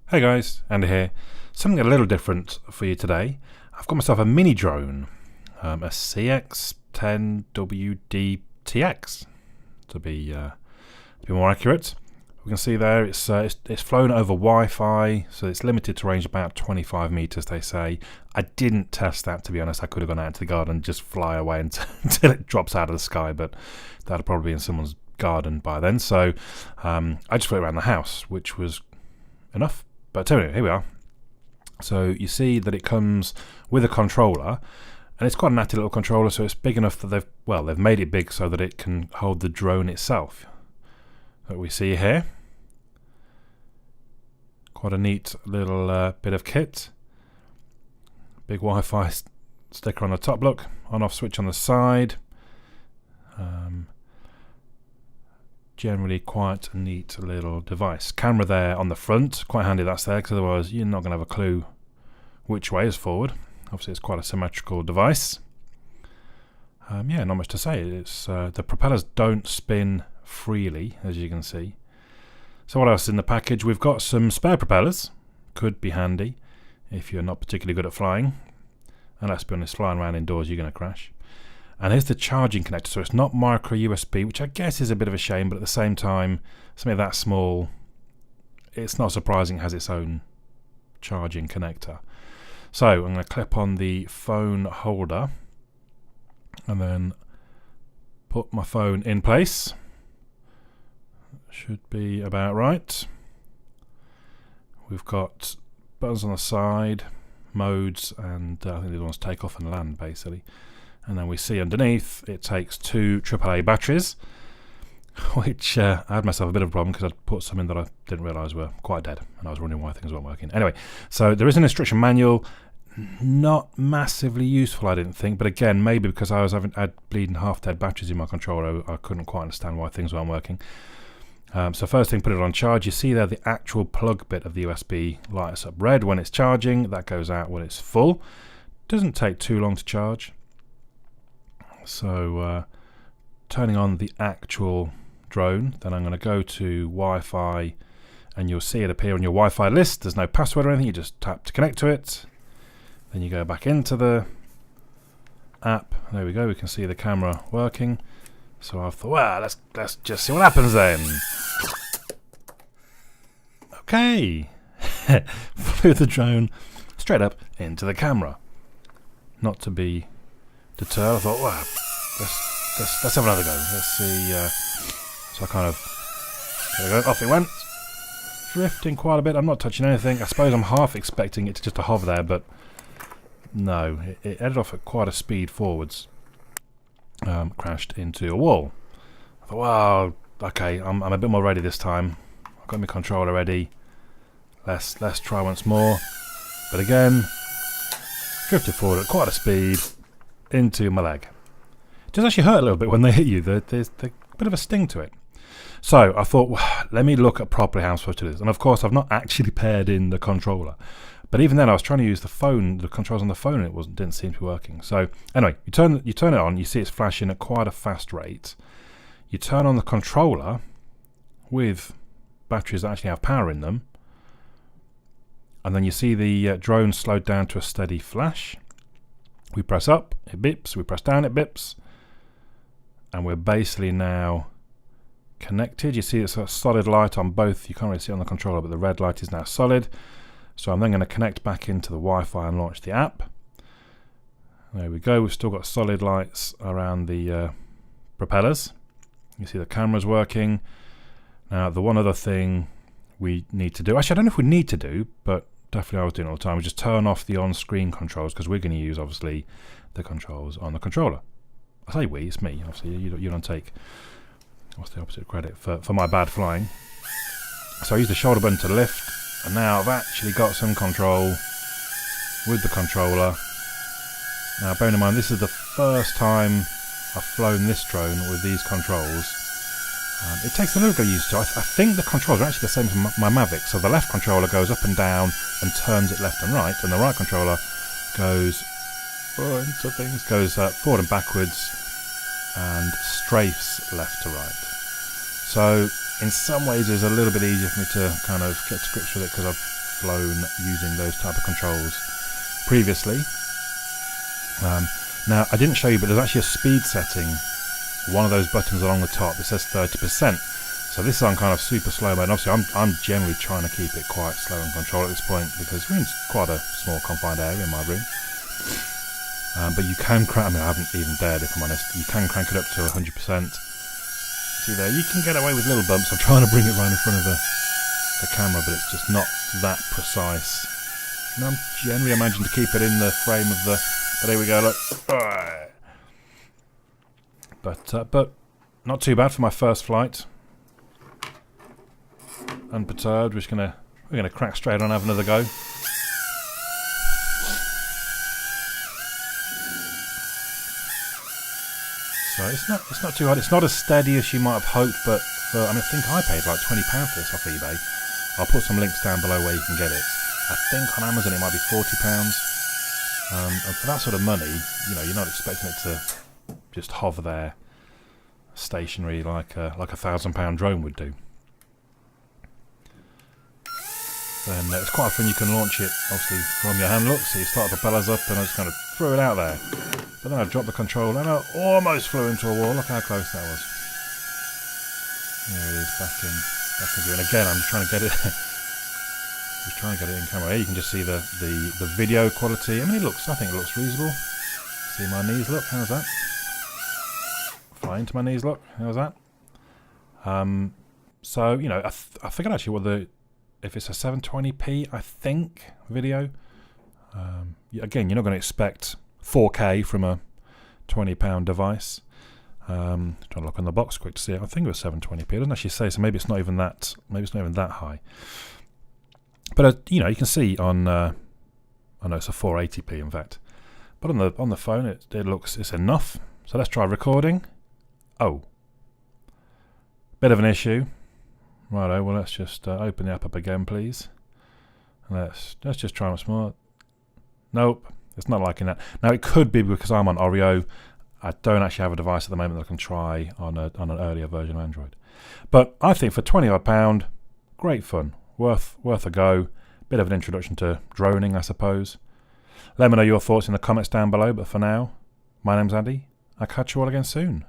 Hey guys, Andy here. Something a little different for you today. I've got myself a mini drone, a CX-10WD-TX to be more accurate. We can see there it's flown over Wi-Fi, so it's limited to range about 25 meters. They say. I didn't test that, to be honest. I could have gone out into the garden and just fly away until it drops out of the sky, but that'll probably be in someone's garden by then. So I just flew it around the house, which was enough. But anyway, here we are. So you see that it comes with a controller, and it's quite a natty little controller. So it's big enough that they've made it big so that it can hold the drone itself. That we see here. Quite a neat little bit of kit. Big Wi-Fi sticker on the top. Look, on/off switch on the side. Generally quite a neat little device. Camera there on the front, quite handy that's there, because otherwise you're not going to have a clue which way is forward. Obviously it's quite a symmetrical device. Yeah, not much to say. It's the propellers don't spin freely, as you can see. So what else is in the package? We've got some spare propellers. Could be handy if you're not particularly good at flying. And let's be honest, flying around indoors you're going to crash. And here's the charging connector. So it's not micro USB, which I guess is a bit of a shame, but at the same time, something that small, it's not surprising it has its own charging connector. So I'm going to clip on the phone holder and then put my phone in place. Should be about right. We've got buttons on the side, modes, and I think the other one's take off and land, basically. And then we see underneath it takes two AAA batteries, which I had myself a bit of a problem because I'd put some in that I didn't realise were quite dead, and I was wondering why things weren't working. Anyway, so there is an instruction manual, not massively useful I didn't think, but again maybe because I had bleeding half dead batteries in my controller, I couldn't quite understand why things weren't working. So first thing, put it on charge. You see there the actual plug bit of the USB lights up red when it's charging, that goes out when it's full. Doesn't take too long to charge. So turning on the actual drone, then I'm going to go to Wi-Fi, and you'll see it appear on your Wi-Fi list. There's no password or anything, you just tap to connect to it. Then you go back into the app. There we go, we can see the camera working. So I thought, well, let's just see what happens then. Okay. Flew the drone straight up into the camera. Not to be deterred, I thought, wow, let's have another go. Let's see. So I kind of, there we go, off it went. Drifting quite a bit. I'm not touching anything. I suppose I'm half expecting it to just to hover there, but no, it ended off at quite a speed forwards. Crashed into a wall. I thought, wow, okay, I'm a bit more ready this time. I've got my controller ready. Let's try once more. But again, drifted forward at quite a speed into my leg. It does actually hurt a little bit when they hit you. There's a bit of a sting to it. So I thought, well, let me look at properly how I'm supposed to do this. And of course, I've not actually paired in the controller. But even then, I was trying to use the phone, the controls on the phone, and it didn't seem to be working. So anyway, you turn it on, you see it's flashing at quite a fast rate. You turn on the controller with batteries that actually have power in them, and then you see the drone slowed down to a steady flash. We press up, it bips. We press down, it bips. And we're basically now connected. You see it's a solid light on both. You can't really see it on the controller, but the red light is now solid. So I'm then going to connect back into the Wi-Fi and launch the app. There we go. We've still got solid lights around the propellers. You see the camera's working. Now, the one other thing we need to do, actually I don't know if we need to do, but definitely I was doing it all the time, is just turn off the on-screen controls, because we're going to use, obviously, the controls on the controller. I say we, it's me. Obviously, you don't take, what's the opposite of credit, for my bad flying. So I use the shoulder button to lift. And now I've actually got some control with the controller. Now bearing in mind this is the first time I've flown this drone with these controls. It takes a little bit of used to. I think the controls are actually the same as my Mavic. So the left controller goes up and down and turns it left and right, and the right controller goes forward and backwards and strafes left to right. So in some ways it's a little bit easier for me to kind of get to grips with it because I've flown using those type of controls previously. Now, I didn't show you, but there's actually a speed setting. One of those buttons along the top, it says 30%. So this is on kind of super slow mode. And obviously, I'm generally trying to keep it quite slow and control at this point because we're in quite a small confined area in my room. But you can crank, I mean, I haven't even dared, if I'm honest. You can crank it up to 100%. See there, you can get away with little bumps. I'm trying to bring it right in front of the camera, but it's just not that precise. And I'm generally managing to keep it in the frame of the... But there we go, look. But not too bad for my first flight. Unperturbed. We're gonna crack straight on and have another go. So it's not too hard. It's not as steady as you might have hoped, but I think I paid like £20 for this off eBay. I'll put some links down below where you can get it. I think on Amazon it might be £40. And for that sort of money, you're not expecting it to just hover there stationary like a £1,000 drone would do. Then it's quite often you can launch it obviously from your hand. Look, so you start the propellers up and I just kind of threw it out there. But then I dropped the control and I almost flew into a wall. Look how close that was. There it is, back in view. And again, I'm just trying to get it in camera. Here you can just see the video quality. I mean, I think it looks reasonable. See my knees, look, how's that? Fly into my knees, look, how's that? So, I forget actually if it's a 720p, I think, video. Again, you're not going to expect 4K from a £20 device. Trying to look on the box quick to see it. I think it was 720p. It doesn't actually say, so maybe it's not even that. Maybe it's not even that high. But you can see on. I know it's a 480p, in fact. But on the phone, it's enough. So let's try recording. Oh, bit of an issue. Righto. Well, let's just open the app up again, please. And let's just try once more. Nope, it's not liking that. Now it could be because I'm on Oreo. I don't actually have a device at the moment that I can try on an earlier version of Android. But I think for £20 odd, great fun, worth a go. Bit of an introduction to droning, I suppose. Let me know your thoughts in the comments down below. But for now, my name's Andy. I'll catch you all again soon.